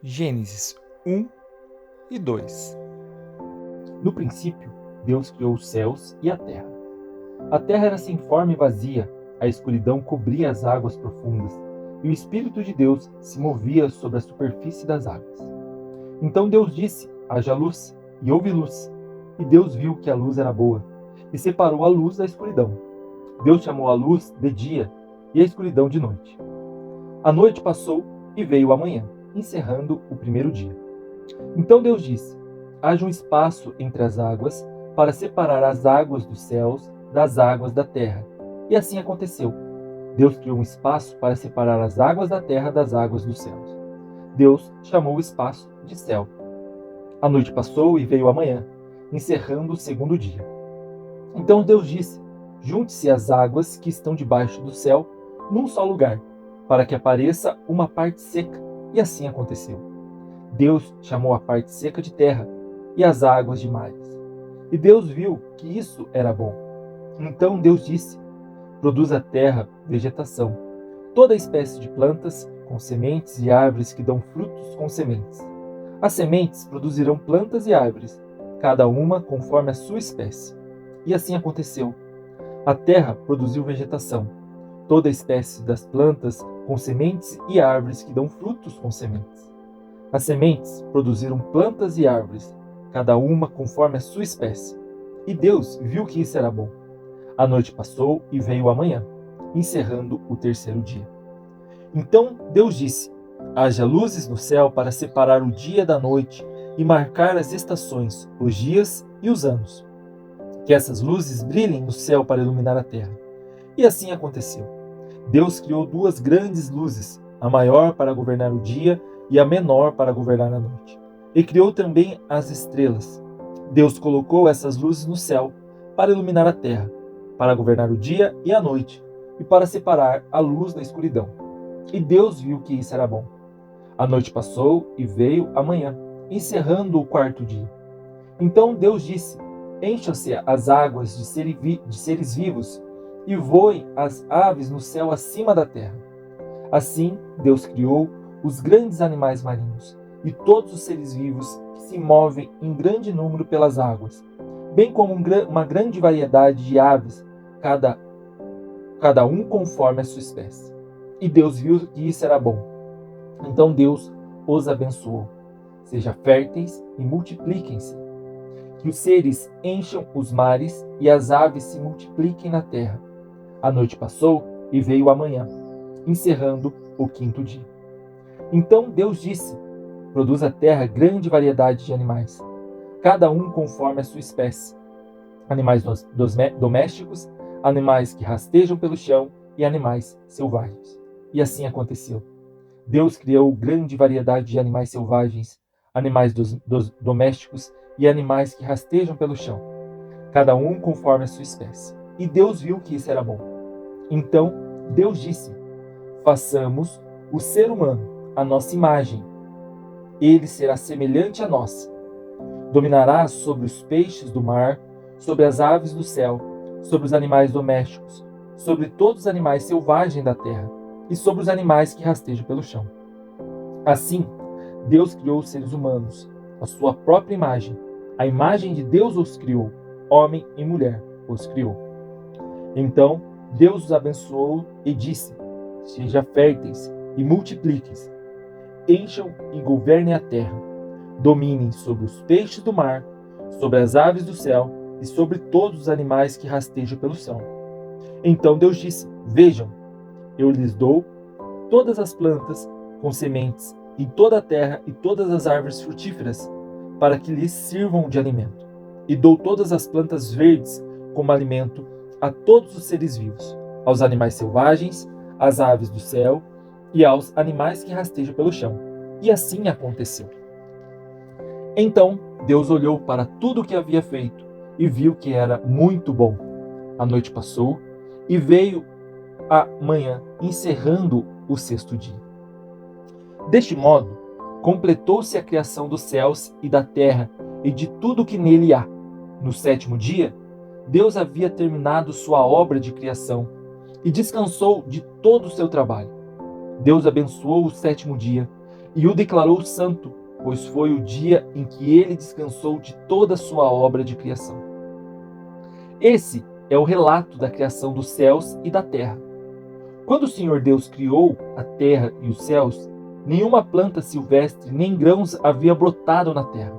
Gênesis 1 e 2. No princípio, Deus criou os céus e a terra. A terra era sem forma e vazia, a escuridão cobria as águas profundas, e o Espírito de Deus se movia sobre a superfície das águas. Então Deus disse: haja luz, e houve luz. E Deus viu que a luz era boa, e separou a luz da escuridão. Deus chamou a luz de dia, e a escuridão de noite. A noite passou e veio a manhã, encerrando o primeiro dia. Então Deus disse: haja um espaço entre as águas, para separar as águas dos céus das águas da terra. E assim aconteceu. Deus criou um espaço para separar as águas da terra das águas dos céus. Deus chamou o espaço de céu. A noite passou e veio a manhã, encerrando o segundo dia. Então Deus disse: junte-se as águas que estão debaixo do céu num só lugar, para que apareça uma parte seca. E assim aconteceu. Deus chamou a parte seca de terra e as águas de mares. E Deus viu que isso era bom. Então Deus disse: produz a terra vegetação, toda espécie de plantas com sementes e árvores que dão frutos com sementes. As sementes produzirão plantas e árvores, cada uma conforme a sua espécie. E assim aconteceu. A terra produziu vegetação, toda espécie das plantas com sementes e árvores que dão frutos com sementes. As sementes produziram plantas e árvores, cada uma conforme a sua espécie. E Deus viu que isso era bom. A noite passou e veio a manhã, encerrando o terceiro dia. Então Deus disse: haja luzes no céu para separar o dia da noite e marcar as estações, os dias e os anos. Que essas luzes brilhem no céu para iluminar a terra. E assim aconteceu. Deus criou duas grandes luzes, a maior para governar o dia e a menor para governar a noite. E criou também as estrelas. Deus colocou essas luzes no céu para iluminar a terra, para governar o dia e a noite, e para separar a luz da escuridão. E Deus viu que isso era bom. A noite passou e veio a manhã, encerrando o quarto dia. Então Deus disse: encham-se as águas de seres vivos e voem as aves no céu acima da terra. Assim Deus criou os grandes animais marinhos e todos os seres vivos que se movem em grande número pelas águas, bem como uma grande variedade de aves, cada um conforme a sua espécie. E Deus viu que isso era bom. Então Deus os abençoou. Sejam férteis e multipliquem-se. Que os seres encham os mares e as aves se multipliquem na terra. A noite passou e veio a manhã, encerrando o quinto dia. Então Deus disse: produz a terra grande variedade de animais, cada um conforme a sua espécie. Animais domésticos, animais que rastejam pelo chão e animais selvagens. E assim aconteceu. Deus criou grande variedade de animais selvagens, animais domésticos e animais que rastejam pelo chão, cada um conforme a sua espécie. E Deus viu que isso era bom. Então Deus disse: façamos o ser humano à nossa imagem. Ele será semelhante a nós. Dominará sobre os peixes do mar, sobre as aves do céu, sobre os animais domésticos, sobre todos os animais selvagens da terra e sobre os animais que rastejam pelo chão. Assim, Deus criou os seres humanos, a sua própria imagem. A imagem de Deus os criou, homem e mulher os criou. Então Deus os abençoou e disse: sejam férteis e multipliquem-se, encham e governem a terra, dominem sobre os peixes do mar, sobre as aves do céu e sobre todos os animais que rastejam pelo céu. Então Deus disse: vejam, eu lhes dou todas as plantas com sementes em toda a terra e todas as árvores frutíferas, para que lhes sirvam de alimento. E dou todas as plantas verdes como alimento a todos os seres vivos, aos animais selvagens, às aves do céu e aos animais que rastejam pelo chão. E assim aconteceu. Então Deus olhou para tudo o que havia feito e viu que era muito bom. A noite passou e veio a manhã, encerrando o sexto dia. Deste modo, completou-se a criação dos céus e da terra e de tudo o que nele há. No sétimo dia, Deus havia terminado sua obra de criação e descansou de todo o seu trabalho. Deus abençoou o sétimo dia e o declarou santo, pois foi o dia em que ele descansou de toda a sua obra de criação. Esse é o relato da criação dos céus e da terra. Quando o Senhor Deus criou a terra e os céus, nenhuma planta silvestre nem grãos havia brotado na terra,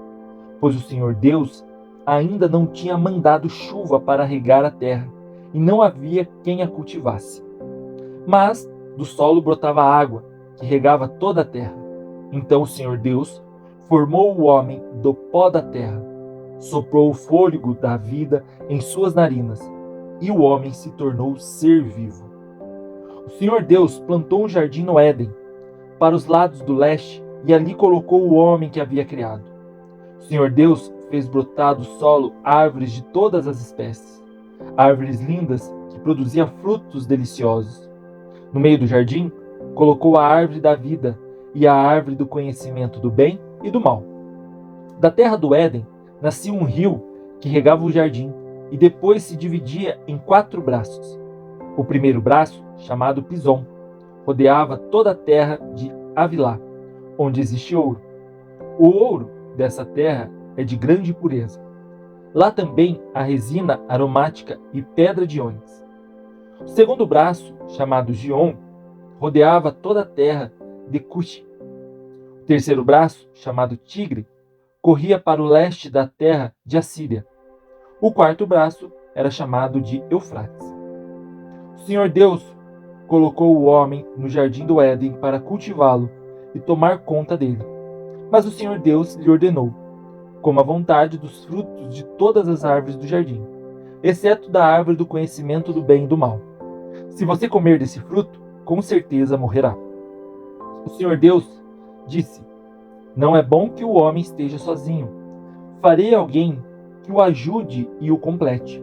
pois o Senhor Deus ainda não tinha mandado chuva para regar a terra, e não havia quem a cultivasse. Mas do solo brotava água, que regava toda a terra. Então o Senhor Deus formou o homem do pó da terra, soprou o fôlego da vida em suas narinas, e o homem se tornou ser vivo. O Senhor Deus plantou um jardim no Éden, para os lados do leste, e ali colocou o homem que havia criado. O Senhor Deus fez brotar do solo árvores de todas as espécies, árvores lindas que produziam frutos deliciosos. No meio do jardim, colocou a árvore da vida e a árvore do conhecimento do bem e do mal. Da terra do Éden nascia um rio que regava o jardim e depois se dividia em 4 braços. O primeiro braço, chamado Pison, rodeava toda a terra de Havilá, onde existe ouro. O ouro dessa terra é de grande pureza. Lá também há resina aromática e pedra de ônix. O segundo braço, chamado Gion, rodeava toda a terra de Cuxi. O terceiro braço, chamado Tigre, corria para o leste da terra de Assíria. O quarto braço era chamado de Eufrates. O Senhor Deus colocou o homem no jardim do Éden para cultivá-lo e tomar conta dele. Mas o Senhor Deus lhe ordenou: coma à vontade dos frutos de todas as árvores do jardim, exceto da árvore do conhecimento do bem e do mal. Se você comer desse fruto, com certeza morrerá. O Senhor Deus disse: não é bom que o homem esteja sozinho. Farei alguém que o ajude e o complete.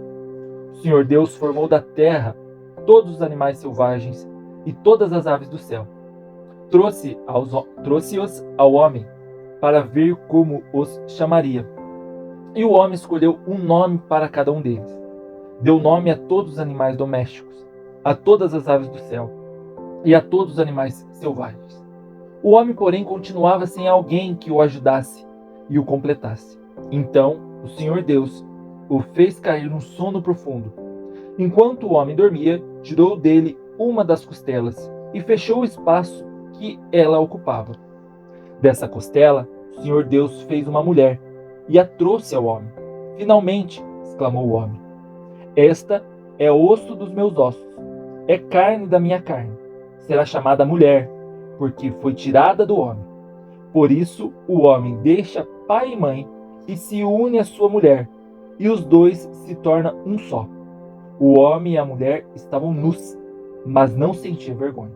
O Senhor Deus formou da terra todos os animais selvagens e todas as aves do céu. Trouxe-os ao homem para ver como os chamaria. E o homem escolheu um nome para cada um deles. Deu nome a todos os animais domésticos, a todas as aves do céu e a todos os animais selvagens. O homem, porém, continuava sem alguém que o ajudasse e o completasse. Então o Senhor Deus o fez cair num sono profundo. Enquanto o homem dormia, tirou dele uma das costelas e fechou o espaço que ela ocupava. Dessa costela, o Senhor Deus fez uma mulher e a trouxe ao homem. Finalmente, exclamou o homem, esta é osso dos meus ossos, é carne da minha carne. Será chamada mulher, porque foi tirada do homem. Por isso, o homem deixa pai e mãe e se une à sua mulher, e os dois se tornam um só. O homem e a mulher estavam nus, mas não sentiam vergonha.